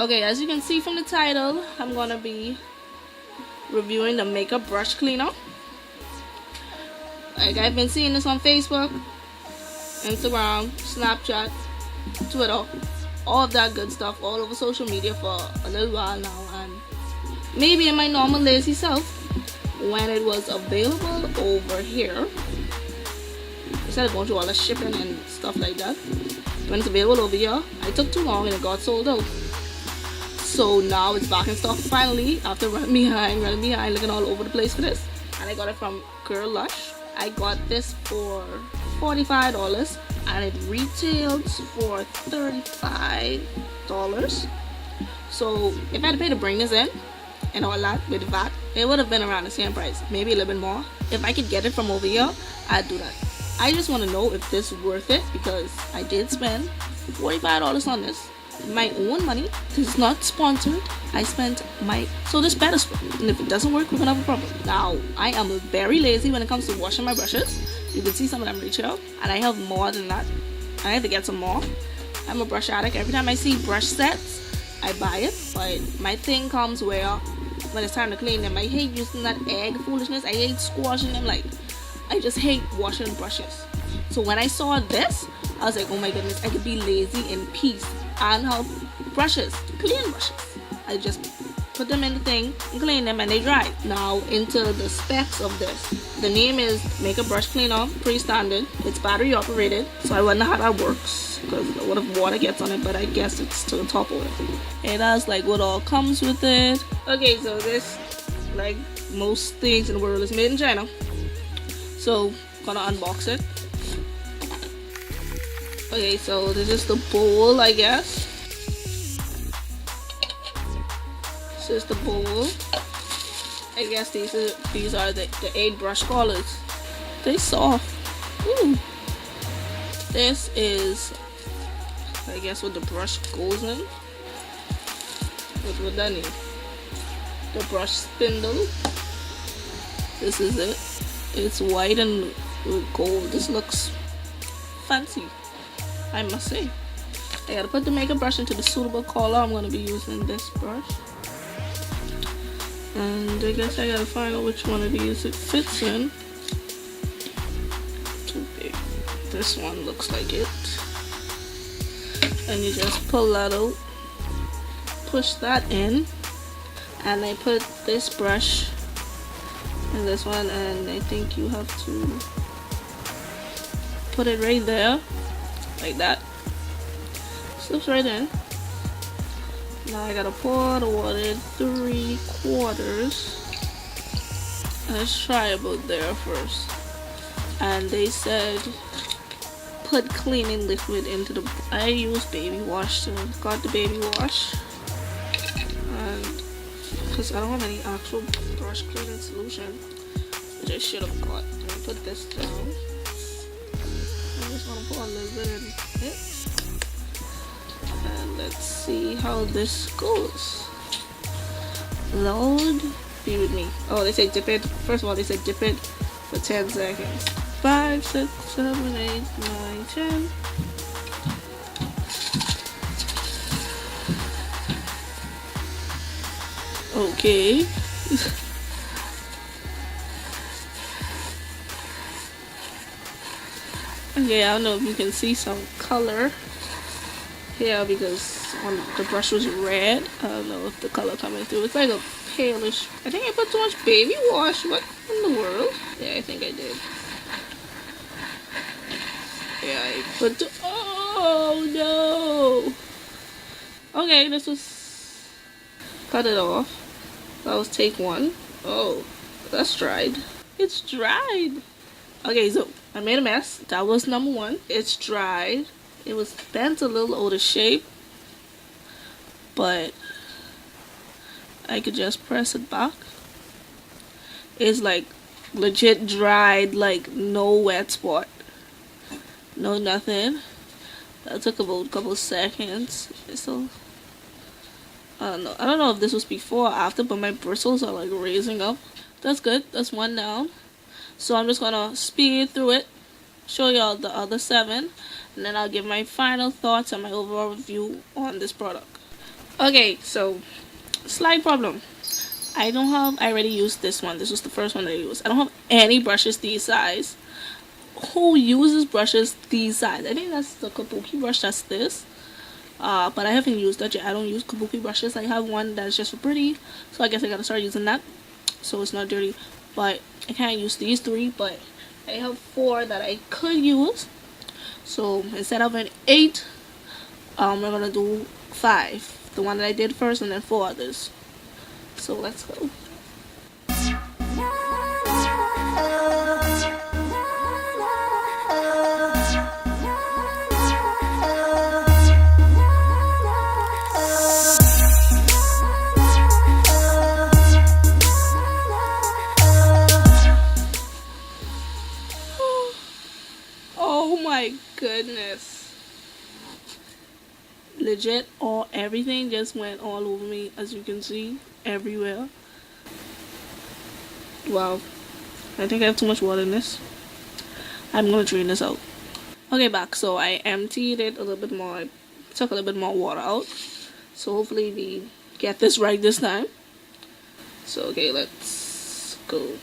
Okay, as you can see from the title, I'm gonna be reviewing the makeup brush cleaner. Like, I've been seeing this on Facebook, Instagram, Snapchat, Twitter, all of that good stuff all over social media for a little while now, and maybe in my normal lazy self, when it was available over here, instead of going through all the shipping and stuff like that, when it's available over here, I took too long and it got sold out. So now it's back in stock finally, after running behind, looking all over the place for this. And I got it from Girl Lush. I got this for $45 and it retails for $35. So if I had to pay to bring this in and all that with VAT, it would have been around the same price, maybe a little bit more. If I could get it from over here, I'd do that. I just want to know if this is worth it, because I did spend $45 on this. My own money. This is not sponsored. I spent so this better spend. And if it doesn't work, we're gonna have a problem. Now, I am very lazy when it comes to washing my brushes. You can see some of them reach out, and I have more than that. I have to get some more. I'm a brush addict. Every time I see brush sets, I buy it. But my thing comes where when it's time to clean them, I hate using that egg foolishness. I hate squashing them. Like, I just hate washing brushes. So when I saw this, I was like, oh my goodness, I could be lazy in peace and have brushes, clean brushes. I just put them in the thing and clean them and they dry. Now into the specs of this. The name is Makeup Brush Cleaner, pre-standard. It's battery operated, so I wonder how that works, because what if water gets on it, but I guess it's to the top of it. It has like what all comes with it. Okay, so this, like most things in the world, is made in China. So gonna unbox it. Okay, so this is the bowl, I guess. This is the bowl. I guess these are the 8 brush collars. They soft. Ooh. This is, I guess, what the brush goes in. What would that need? The brush spindle. This is it. It's white and gold. This looks fancy, I must say. I gotta put the makeup brush into the suitable color. I'm gonna be using this brush. And I guess I gotta find out which one of these it fits in. Too big. This one looks like it. And you just pull that out. Push that in. And I put this brush in this one, and I think you have to put it right there. Like that. Slips right in. Now I gotta pour the water 3/4. Let's try about there first. And they said put cleaning liquid into the. I use baby wash, so got the baby wash. And because I don't have any actual brush cleaning solution, which I should have got. I'm gonna put this down. I just want to put a little bit in it. And let's see how this goes. Lord, be with me. Oh, they say dip it. First of all, they said dip it for 10 seconds. 5, 6, 7, 8, 9, 10. Okay. Okay, I don't know if you can see some color here because the brush was red. I don't know if the color coming through. It's like a palish. I think I put too much baby wash. What in the world? Yeah, I think I did. Yeah, I put oh no. Okay, this was. Cut it off. That was take 1. Oh, that's dried. It's dried. Okay, so I made a mess. That was number 1. It's dried. It was bent a little out of shape, but I could just press it back. It's like legit dried, like no wet spot, no nothing. That took about a couple seconds. So I don't know if this was before or after, but my bristles are like raising up. That's good. That's 1 down. So I'm just gonna speed through it, show y'all the other 7, and then I'll give my final thoughts and my overall review on this product. Okay, so slight problem. I already used this one. This was the first one that I used. I don't have any brushes these size. Who uses brushes these size? I think that's the kabuki brush, that's this. But I haven't used that yet. I don't use kabuki brushes. I have one that's just for pretty, so I guess I gotta start using that so it's not dirty. But I can't use these three, but I have four that I could use. So instead of an 8, we're gonna do 5. The one that I did first, and then 4 others. So let's go. Oh my goodness. Legit, everything just went all over me, as you can see, everywhere. Wow. I think I have too much water in this. I'm gonna drain this out. Okay, back. So I emptied it a little bit more. I took a little bit more water out. So hopefully we get this right this time. So okay, let's go.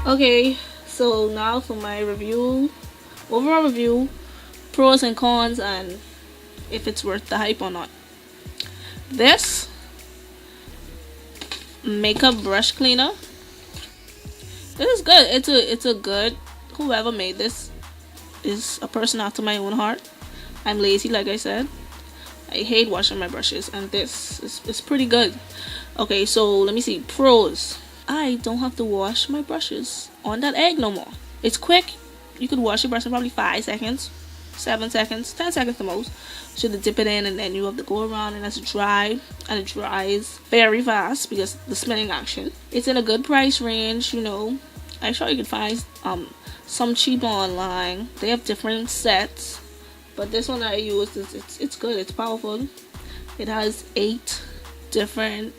Okay, so now for my review, overall review, pros and cons, and if it's worth the hype or not. This makeup brush cleaner, this is good. It's a good, whoever made this is a person after my own heart. I'm lazy, like I said. I hate washing my brushes, and this is pretty good. Okay, so let me see. Pros. I don't have to wash my brushes on that egg no more. It's quick. You could wash your brush in probably 5 seconds, 7 seconds, 10 seconds the most. So to dip it in, and then you have to go around and that's dry, and it dries very fast because the spinning action. It's in a good price range, you know. I'm sure you can find some cheaper online. They have different sets, but this one that I used it's good. It's powerful. It has 8 different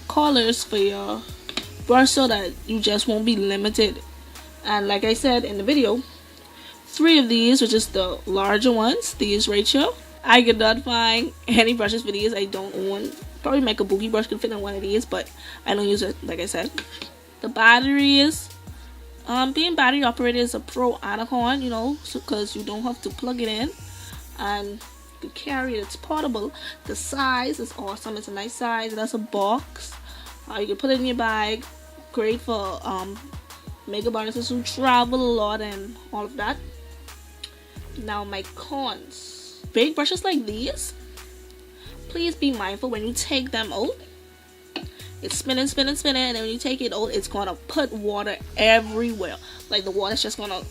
colors for your brush so that you just won't be limited. And like I said in the video, 3 of these, which is the larger ones, these right here, I could not find any brushes for these. I don't own. Probably my kabuki brush could fit in one of these, but I don't use it, like I said. The batteries, being battery operated is a pro and a con, you know, because you don't have to plug it in, and you carry it. It's portable. The size is awesome. It's a nice size. That's a box. You can put it in your bag. Great for makeup artists who travel a lot and all of that. Now my cons. Big brushes like these, please be mindful when you take them out. It's spinning, spinning, spinning, and then when you take it out, it's gonna put water everywhere. Like the water's just gonna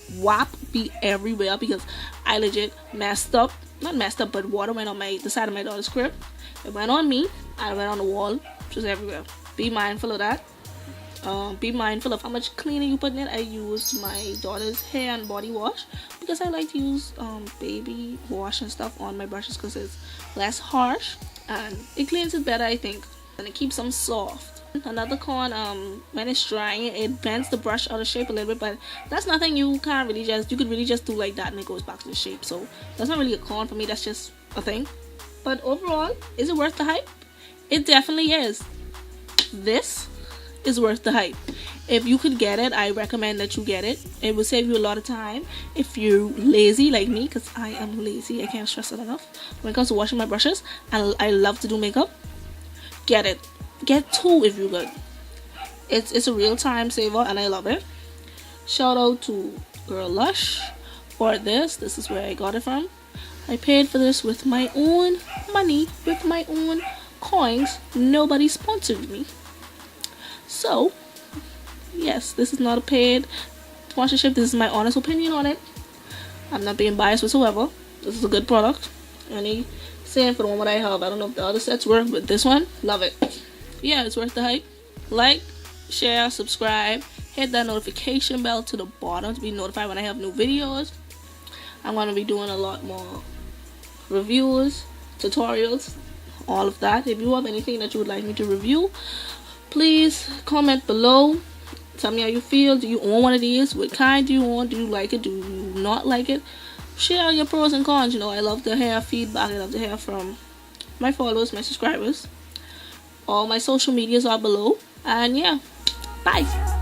be everywhere, because I legit messed up. Not messed up, but water went on the side of my daughter's crib. It went on me, and it went on the wall, just everywhere. Be mindful of that. Be mindful of how much cleaner you put in it. I used my daughter's hair and body wash because I like to use baby wash and stuff on my brushes because it's less harsh and it cleans it better, I think, and it keeps them soft. Another con, when it's drying, it bends the brush out of shape a little bit, but that's nothing you could really just do like that and it goes back to the shape. So that's not really a con for me, that's just a thing. But overall, is it worth the hype? It definitely is. This is worth the hype. If you could get it, I recommend that you get it. It will save you a lot of time if you're lazy like me, because I am lazy. I can't stress it enough when it comes to washing my brushes, and I love to do makeup. Get it. Get two if you good. It's a real time saver, and I love it. Shout out to Girl Lush for this. This is where I got it from. I paid for this with my own money, with my own coins. Nobody sponsored me. So, yes, this is not a paid sponsorship. This is my honest opinion on it. I'm not being biased whatsoever. This is a good product. Any saying for the one that I have. I don't know if the other sets work, but this one, love it. Yeah, it's worth the hype. Like, share, subscribe, hit that notification bell to the bottom to be notified when I have new videos. I'm going to be doing a lot more reviews, tutorials, all of that. If you have anything that you would like me to review, please comment below. Tell me how you feel. Do you own one of these? What kind do you own? Do you like it? Do you not like it? Share your pros and cons. You know, I love to hear feedback. I love to hear from my followers, my subscribers. All my social medias are below. And yeah, bye.